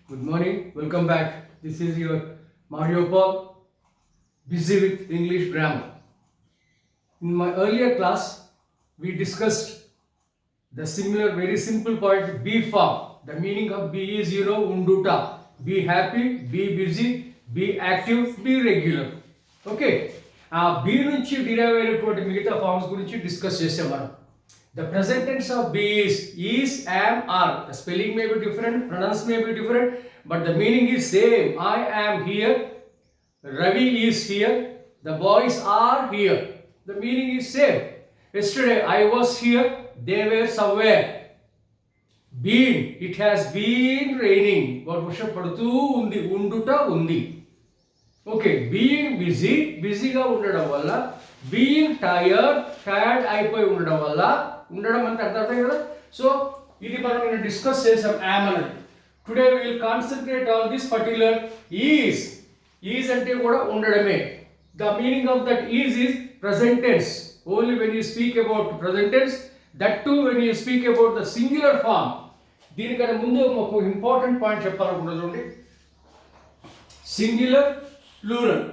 Good morning, welcome back. This is your Mario Paul, busy with English grammar. In my earlier class, we discussed the similar, very simple point be form. The meaning of be is unduta. Be happy, be busy, be active, be regular. Okay ఆ B నుంచి derive అయినటువంటి మిగతా forms గురించి discuss చేసాం మనం. The present tense of be is, am, are. The spelling may be different, pronouns may be different, but the meaning is same. I am here, Ravi is here, the boys are here. The meaning is same. Yesterday I was here, they were somewhere. Been, it has been raining. వర్షం పడుతూ ఉంది, ఉండుట ఉంది. Okay being busy, బిజీగా ఉండడం వల్ల, being tired అయిపోయి ఉండడం అంటే అర్థం కదా. సో ఇది మనం నేను డిస్కస్ చేసాం యామ్ అనేది. Today we will concentrate on this particular is అంటే కూడా ఉండడమే. The meaning of that is present tense. Only when you speak about present tense, that too when you speak about the singular form. దీనికన్నా ముందు ఒక important point చెప్పాలనుకుంటున్నాను చూడండి. Singular, plural.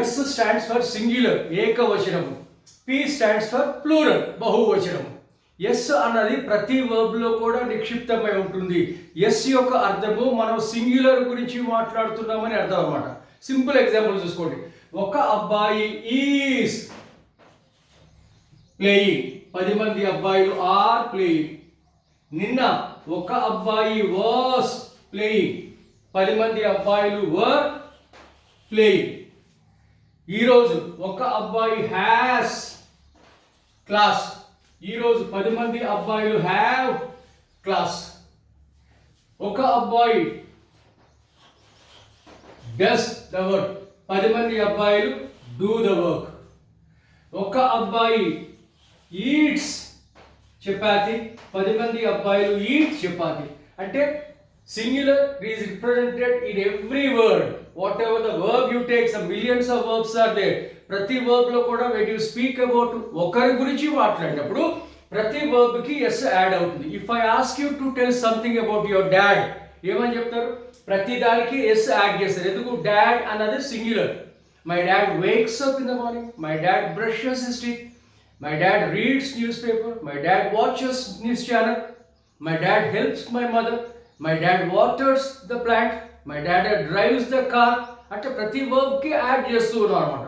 S stands for singular, ఏకవచనము. P stands for plural, బహువచనము. S అన్నది ప్రతి verb లో కూడా నిక్షిప్తమై ఉంటుంది. S యొక్క అర్థము మనం సింగులర్ గురించి మాట్లాడుతున్నామని అర్థం అన్నమాట. సింపుల్ ఎగ్జాంపుల్ చూసుకోండి. ఒక అబ్బాయి ఈస్ ప్లేయింగ్, 10 మంది అబ్బాయిలు ఆర్ ప్లేయింగ్. నిన్న ఒక అబ్బాయి వాస్ ప్లేయింగ్, 10 మంది అబ్బాయిలు వర్ ప్లేయింగ్. ఈరోజు ఒక అబ్బాయి హ్యాస్ క్లాస్, ఈరోజు 10 మంది అబ్బాయిలు హ్యావ్ క్లాస్. ఒక అబ్బాయి డస్ ద వర్క్, 10 మంది అబ్బాయిలు డూ ద వర్క్. ఒక అబ్బాయి ఈట్స్ చపాతి, 10 మంది అబ్బాయిలు ఈట్ చపాతి. అంటే singular is represented in every word. Whatever the verb you take, some millions of verbs are there. ప్రతి verb లో కూడా when you speak about ఒకరి గురించి మాట్లాడినప్పుడు ప్రతి verb కి s యాడ్ అవుతుంది. If I ask you to tell something about your dad, ఏమని చెప్తారు? ప్రతి దానికి s యాడ్ చేస్తారు. ఎందుకు? డాడ్ అన్నది singular. My dad wakes up in the morning, my dad brushes his teeth, my dad reads newspaper, my dad watches news channel, my dad helps my mother, my dad waters the plant, my dad drives the car. అంటే ప్రతి verb కి add చేస్తూ ఉన్నాం అనమాట.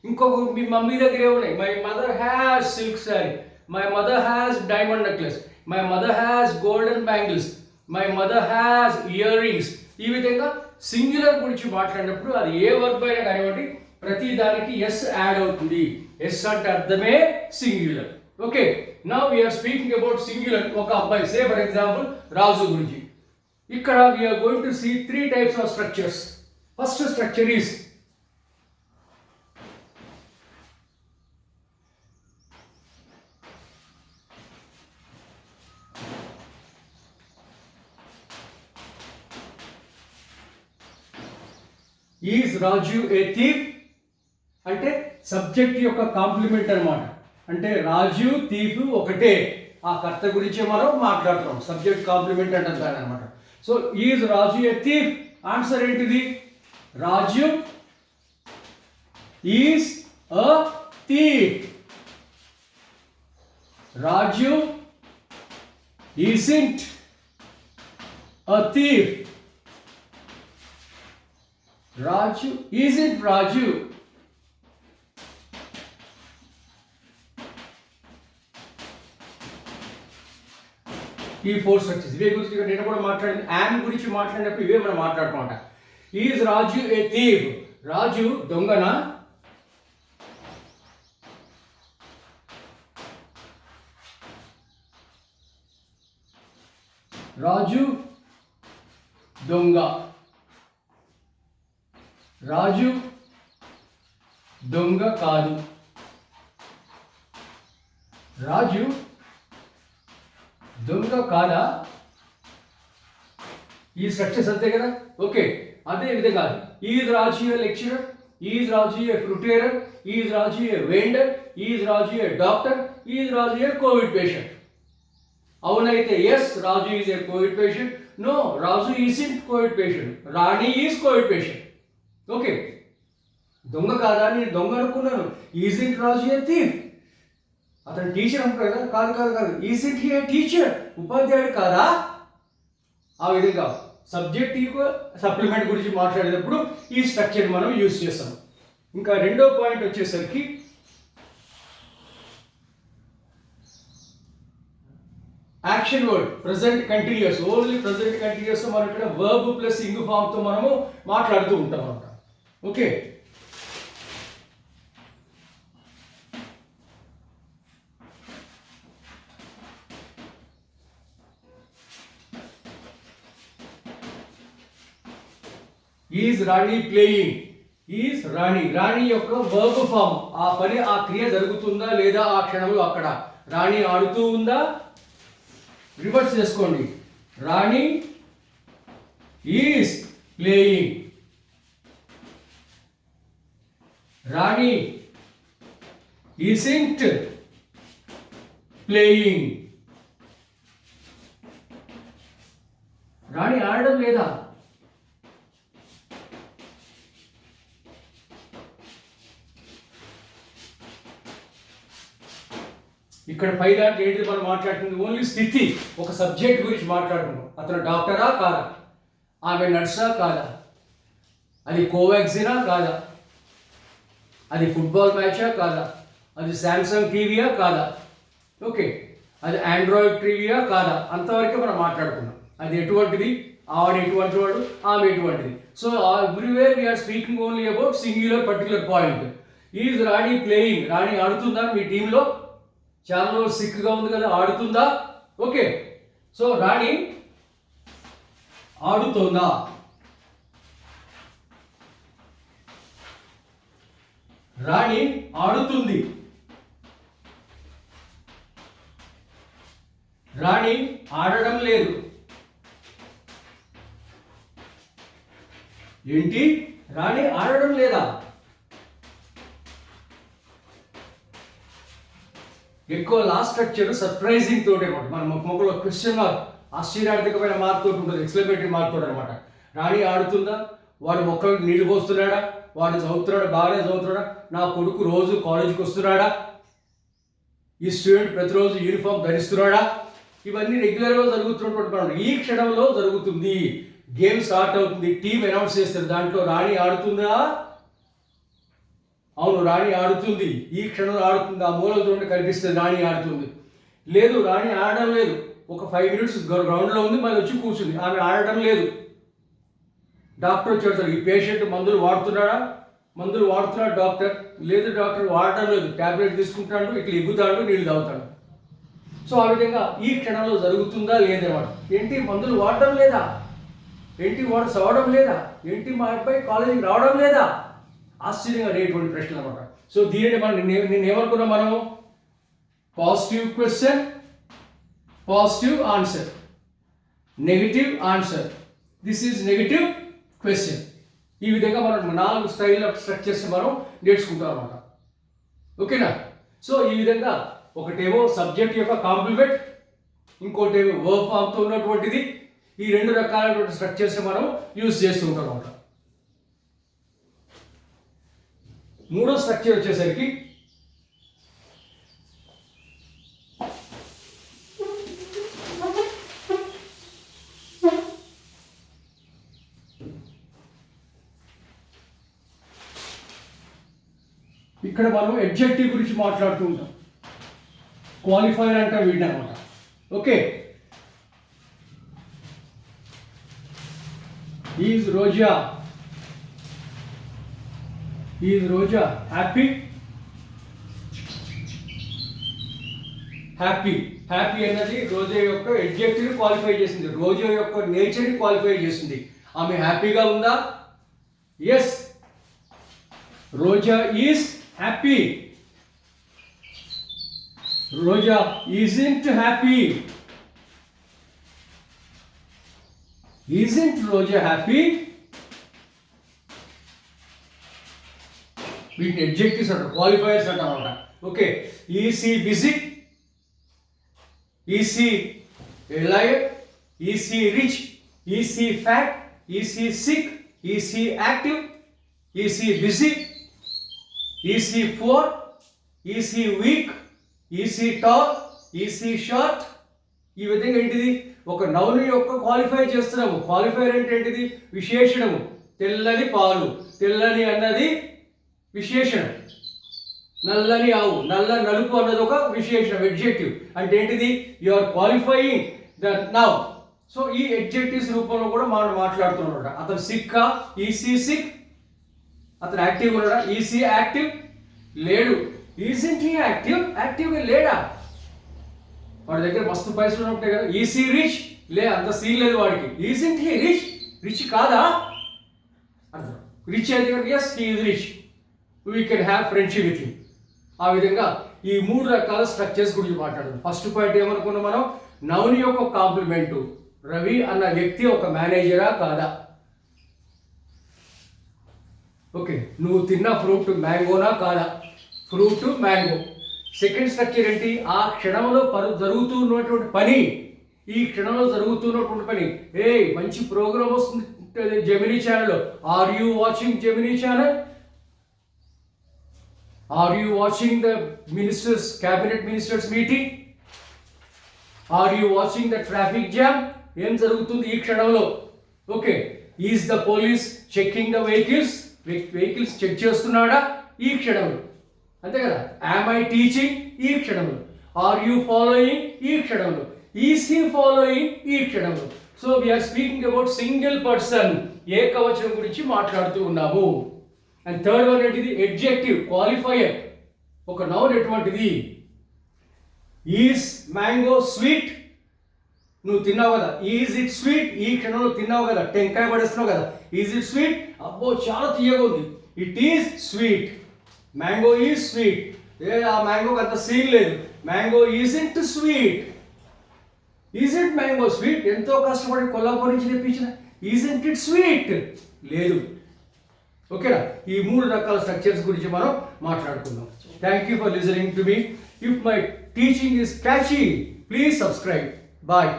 ఇంకొక మీ mummy దగ్గర ఏమున్నాయి? My mother has silk sari, my mother has diamond necklace, my mother has golden bangles, my mother has ear rings. ఈ విధంగా సింగులర్ గురించి మాట్లాడినప్పుడు అది ఏ వర్బ్ అయినా కానివ్వండి ప్రతి దానికి ఎస్ యాడ్ అవుతుంది. ఎస్ అంటే అర్థమే singular. Okay now we're speaking about singular. ఒక అబ్బాయి, సే ఫర్ ఎగ్జాంపుల్ రాజు గురించి. ఇక్కడ we are going to see 3 types of structures. First structure is Raju a thief? అంటే సబ్జెక్ట్ యొక్క కాంప్లిమెంట్ అన్నమాట. అంటే రాజు థీఫ్ ఒకటే, ఆ కర్త గురించి మనం మాట్లాడుతున్నాం. సబ్జెక్ట్ కాంప్లిమెంట్ అంటారు దాని అన్నమాట. So is Raju a thief? Answer ఏంటిది? Raju is a thief. Raju isn't a thief. Raju isn't Raju. ఈ 4 స్ట్రక్చర్స్ ఇవే గురించి నేను కూడా మాట్లాడింది. యామ్ గురించి మాట్లాడినప్పుడు ఇవే మనం మాట్లాడుకుంటా. Is Raju a thief? రాజు దొంగనా? రాజు దొంగ. రాజు దొంగ కాదు. రాజు దొంగ కాదా? ఈ స్ట్రక్చర్స్ అంతే కదా. ఓకే అదే విధంగా is Raju a lecturer, is Raju a fruiterer, is Raju a vendor, is Raju a doctor, is Raju a covid patient. అవునైతే yes Raju is a covid patient, no Raju is covid patient, Rani is covid patient. Okay, దొంగ కాదా, నేను దొంగ అనుకున్నాను. ఈజింట్ రాజు ఏ థీఫ్, అతను teacher అంటారు కదా, కాదు కాదు కాదు, ఈజింట్ హీ ఏ టీచర్, ఉపాధ్యాయుడు కాదా. ఆ విధంగా సబ్జెక్ట్ ఈక్వల్ సప్లిమెంట్ గురించి మాట్లాడేటప్పుడు ఈ స్ట్రక్చర్ మనం యూజ్ చేస్తాం. ఇంకా రెండో పాయింట్ వచ్చేసరికి action word present continuous, only present continuous మనం ఇక్కడ వర్బ్ ప్లస్ ఇంగ్ ఫామ్ తో మనము మాట్లాడుతూ ఉంటాం అన్నమాట. Okay, is Rani playing, is Rani, Rani యొక్క వర్బ్ ఫామ్, ఆ పని ఆ క్రియ జరుగుతుందా లేదా ఆ క్షణంలో అక్కడ. రాణి ఆడుతూ ఉందా, రివర్స్ చేసుకోండి, Rani is playing, Rani isn't playing. Rani ఆడడం లేదా, ఇక్కడ పై దాంట్లో ఏంటి మనం మాట్లాడుతుంది, ఓన్లీ స్థితి, ఒక సబ్జెక్ట్ గురించి మాట్లాడుతున్నాం. అతను డాక్టరా కాదా, ఆమె నర్సా కాదా, అది కోవాక్సినా కాదా, అది ఫుట్బాల్ మ్యాచా కాదా, అది శాంసంగ్ టీవీయా కాదా, ఓకే, అది ఆండ్రాయిడ్ టీవీయా కాదా, అంతవరకే మనం మాట్లాడుకున్నాం. అది ఎటువంటిది, ఆవిడ ఎటువంటి వాడు, ఆమె ఎటువంటిది. So everywhere we are speaking only about singular particular point. Is Rani playing, Rani ఆడుతుందా మీ టీంలో, చాలా సిక్గా ఉంది కదా, ఆడుతుందా. ఓకే, సో రాణి ఆడుతుందా, రాణి ఆడుతుంది, రాణి ఆడడం లేదు. ఏంటి, రాణి ఆడడం లేదా. ఎక్కువ లాస్ట్ స్ట్రక్చర్ సర్ప్రైజింగ్ తోటి అనమాట, మన మొక్కలో క్వశ్చన్ ఆశ్చర్యార్థకమైన మార్క్ తోటి ఉంటుంది, ఎక్స్ప్లెనేటరీ మార్క్ తోటి అనమాట. రాణి ఆడుతుందా, వాడు మొక్కలకు నీళ్లు పోస్తున్నాడా, వాడు చదువుతున్నాడా, బాగానే చదువుతున్నాడా, నా కొడుకు రోజు కాలేజీకి వస్తున్నాడా, ఈ స్టూడెంట్ ప్రతిరోజు యూనిఫామ్ ధరిస్తున్నాడా, ఇవన్నీ రెగ్యులర్గా జరుగుతున్నటువంటి పనులు. ఈ క్షణంలో జరుగుతుంది, గేమ్ స్టార్ట్ అవుతుంది, టీం అనౌన్స్ చేస్తారు, దాంట్లో రాణి ఆడుతుందా, అవును రాణి ఆడుతుంది, ఈ క్షణంలో ఆడుతుంది, ఆ మూల చూడండి కనిపిస్తుంది రాణి ఆడుతుంది. లేదు రాణి ఆడడం లేదు, ఒక 5 minutes గ్రౌండ్లో ఉంది, మళ్ళీ వచ్చి కూర్చుంది, ఆమె ఆడడం లేదు. డాక్టర్ వచ్చి ఈ పేషెంట్ మందులు వాడుతున్నాడా, మందులు వాడుతున్నాడు డాక్టర్, లేదు డాక్టర్ వాడటం లేదు, ట్యాబ్లెట్ తీసుకుంటాడు, ఇట్లా ఎగ్గుతాడు, నీళ్ళు తాగుతాడు. సో ఆ విధంగా ఈ క్షణంలో జరుగుతుందా లేదన్నమాట. ఏంటి మందులు వాడడం లేదా, ఏంటి వాడు చదవడం లేదా, ఏంటి మా అబ్బాయి కాలేజీకి రావడం లేదా, ఆశ్చర్యంగా అనేటువంటి ప్రశ్నలు అనమాట. సో దీనిని మనం నిన్న ఏమనుకున్నాం మనము, positive question, positive answer, negative answer, this is negative question. ఈ విధంగా మనం 4 స్టైల్ ఆఫ్ స్ట్రక్చర్స్ మనం నేర్చుకుంటాం అనమాట. ఓకేనా. సో ఈ విధంగా ఒకటేమో సబ్జెక్ట్ యొక్క కాంప్లిమెంట్, ఇంకోటేమో వర్బ్ ఫామ్తో ఉన్నటువంటిది, ఈ 2 రకాలైనటువంటి స్ట్రక్చర్స్ మనం యూజ్ చేస్తూ ఉంటాం అనమాట. మూడో స్ట్రక్చర్ వచ్చేసరికి ఇక్కడ మనం అడ్జెక్టివ్ గురించి మాట్లాడుతూ ఉంటాం, క్వాలిఫైర్ అంటే వీటి అనమాట. Okay, is Roja, is Roja happy, happy, happy అన్నది రోజా యొక్క అడ్జెక్టివ్ని క్వాలిఫై చేసింది, రోజా యొక్క నేచర్ని క్వాలిఫై చేసింది. ఆమె హ్యాపీగా ఉందా, yes Roja is happy, Roja isn't happy, isn't Roja happy. వీటిని అడ్జెక్టివ్స్ అంటారు, క్వాలిఫైయర్స్ అంటారు అన్నమాట. Okay, is he busy, is he A lion. Is he rich? Is he fat? Is he sick? Is he active? Is he busy? Is he poor? Is he weak? Is he tall? Is he short? ఈ విధంగా ఏంటిది ఒక noun యొక్క qualify చేస్తున్నాము. Qualifier అంటే ఏంటిది? విశేషణము. తెల్లని పాలు, తెల్లని అన్నది విశేషణం. నల్లని ఆవు, నలుపు అన్నది ఒక విశేషణం, ఎడ్జెక్టివ్. అంటే ఏంటిది? You are qualifying the noun. So ఈ ఎడ్జెక్టివ్స్ రూపంలో కూడా మనం మాట్లాడుతున్నాడు. అతను సిక్కా? Is he sick. అతను యాక్టివ్ ఉన్నాడా? Is he active? లేడు. Isn't he active? యాక్టివ్గా లేడా? వాడి దగ్గర మస్తు పైసలు ఉంటాయి కదా. Is he rich? లే, అంత సీన్ లేదు వాడికి. Isn't he rich? రిచ్ కాదా అర్థం. రిచ్ అయితే yes he is rich, we can have friendship with him. ఆ విధంగా ఈ 3 రకాల స్ట్రక్చర్స్ గురించి మాట్లాడదాం. ఫస్ట్ పాయింట్ ఏమనుకున్నాం మనం? నౌన్ యొక్క కాంప్లిమెంటు. రవి అన్న వ్యక్తి ఒక మేనేజరా కాదా? ఓకే, నువ్వు తిన్న ఫ్రూట్ మ్యాంగోనా కాదా? Fruit mango. సెకండ్ స్ట్రక్చర్ ఏంటి? ఆ క్షణంలో జరుగుతున్నటువంటి పని. ఈ క్షణంలో జరుగుతున్నటువంటి పని. మంచి ప్రోగ్రామ్ వస్తుంది జెమినీ ఛానల్లో. Are you watching Gemini channel? Are you watching the cabinet ministers meeting? Are you watching the traffic jam? ఏం జరుగుతుంది ఈ క్షణంలో? Okay, is the police checking the vehicles check చేస్తున్నాడా ఈ క్షణంలో? అంతే కదా. Am I teaching? ఈ క్షణంలో. Are you following? ఈ క్షణంలో. Is he following? ఈ క్షణంలో. So we're speaking about single person, ఏకవచనం గురించి మాట్లాడుతూ ఉన్నాము. అండ్ థర్డ్ వన్ ఏంటిది? Adjective, qualifier. ఒక నౌన్ ఎటువంటిది? Is mango sweet? నువ్వు తిన్నావు కదా. Is it sweet? ఈ క్షణంలో తిన్నావు కదా, టెంకాయ పడేస్తున్నావు కదా. Is it sweet? అబ్బో చాలా తీయగా ఉంది. It is sweet. Mango is sweet. ఆ మ్యాంగోకి అంత సీన్ లేదు. Mango isn't sweet. Isn't mango sweet? ఎంతో కష్టపడి కొల్లాపూర్ నుంచి తెప్పించిన ఈజంట్ ఇట్ స్వీట్? లేదు. ఓకేనా? ఈ 3 రకాల స్ట్రక్చర్స్ గురించి మనం మాట్లాడుకుందాం. Thank you for listening to me. If my teaching is catchy, please subscribe. Bye.